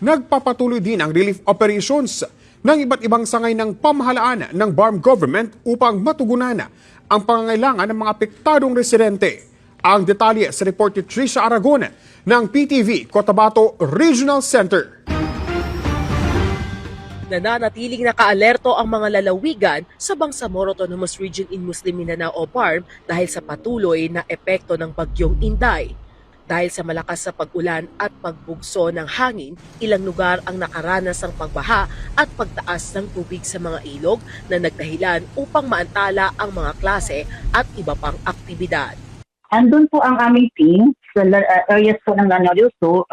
Nagpapatuloy din ang relief operations ng iba't ibang sangay ng pamahalaan ng BARM government upang matugunan ang pangangailangan ng mga apektadong residente. Ang detalye sa report ni Trisha Aragon ng PTV Cotabato Regional Center. Nananatiling nakaalerto ang mga lalawigan sa Bangsamoro Autonomous Region in Muslim Mindanao o BARM dahil sa patuloy na epekto ng bagyong Inday. Dahil sa malakas na pag-ulan at pagbugso ng hangin, ilang lugar ang nakaranas ng pagbaha at pagtaas ng tubig sa mga ilog na nagdahilan upang maantala ang mga klase at iba pang aktibidad. Andun po ang aming team sa areas po ng Lanao del Sur,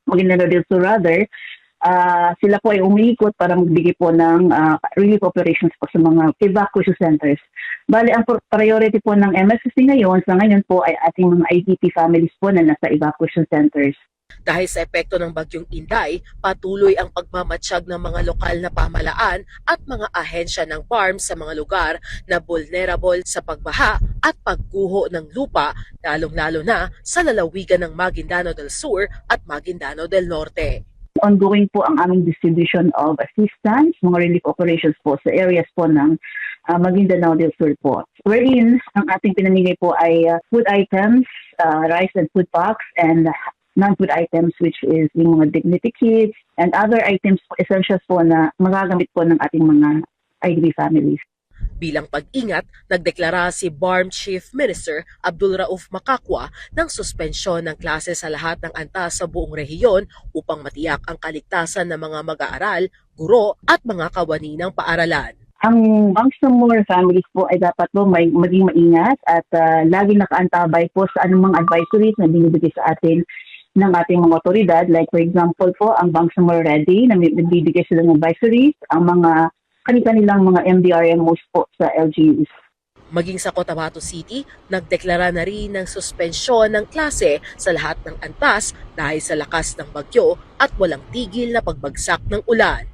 Maguindanao del Sur rather. Sila po ay umiikot para magbigay po ng relief operations po sa mga evacuation centers. Bale, ang priority po ng MSSC sa ngayon po ay ating mga IDP families po na nasa evacuation centers. Dahil sa epekto ng bagyong Inday, patuloy ang pagmamatsyag ng mga lokal na pamahalaan at mga ahensya ng BARM sa mga lugar na vulnerable sa pagbaha at pagguho ng lupa, lalong-lalo na sa lalawigan ng Maguindanao del Sur at Maguindanao del Norte. Ongoing po ang aming distribution of assistance, mga relief operations po sa areas po ng Maguindanao del Sur po. Wherein, ang ating pinamigay po ay food items, rice and food packs, and non-food items which is yung mga dignity kits and other items, essentials po na magagamit po ng ating mga IDP families. Bilang pag-ingat, nagdeklara si BARM Chief Minister Abdul Rauf Makakwa ng suspensyon ng klase sa lahat ng antas sa buong rehiyon upang matiyak ang kaligtasan ng mga mag-aaral, guro at mga kawani ng paaralan. Ang Bangsamoro families po ay dapat po maging maingat at lagi nakaantabay po sa anumang advisories na binibigay sa atin ng ating mga otoridad. Like for example po, ang Bangsamoro Ready na nagbibigay sila ng advisories, ang mga kanilang mga MDRMOs po sa LGUs. Maging sa Cotabato City, nagdeklara na rin ng suspensyon ng klase sa lahat ng antas dahil sa lakas ng bagyo at walang tigil na pagbagsak ng ulan.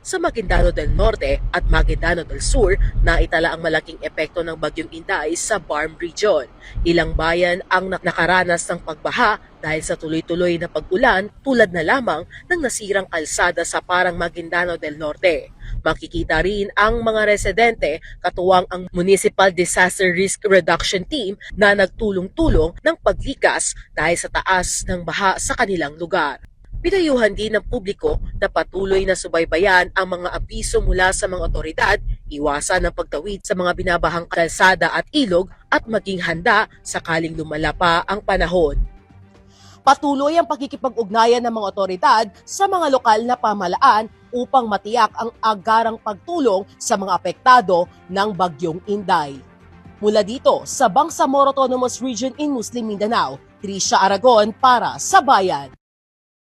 Sa Maguindanao del Norte at Maguindanao del Sur, naitala ang malaking epekto ng bagyong Inday sa BARM region. Ilang bayan ang nakaranas ng pagbaha dahil sa tuloy-tuloy na pag-ulan tulad na lamang ng nasirang kalsada sa parang Maguindanao del Norte. Makikita rin ang mga residente katuwang ang Municipal Disaster Risk Reduction Team na nagtulong-tulong ng paglikas dahil sa taas ng baha sa kanilang lugar. Pinayuhan din ng publiko na patuloy na subaybayan ang mga abiso mula sa mga otoridad, iwasan ang pagtawid sa mga binabahang kalsada at ilog at maging handa sakaling lumala pa ang panahon. Patuloy ang pakikipag-ugnayan ng mga otoridad sa mga lokal na pamahalaan upang matiyak ang agarang pagtulong sa mga apektado ng bagyong Inday. Mula dito sa Bangsamoro Autonomous Region in Muslim Mindanao, Trisha Aragon para sa Bayan.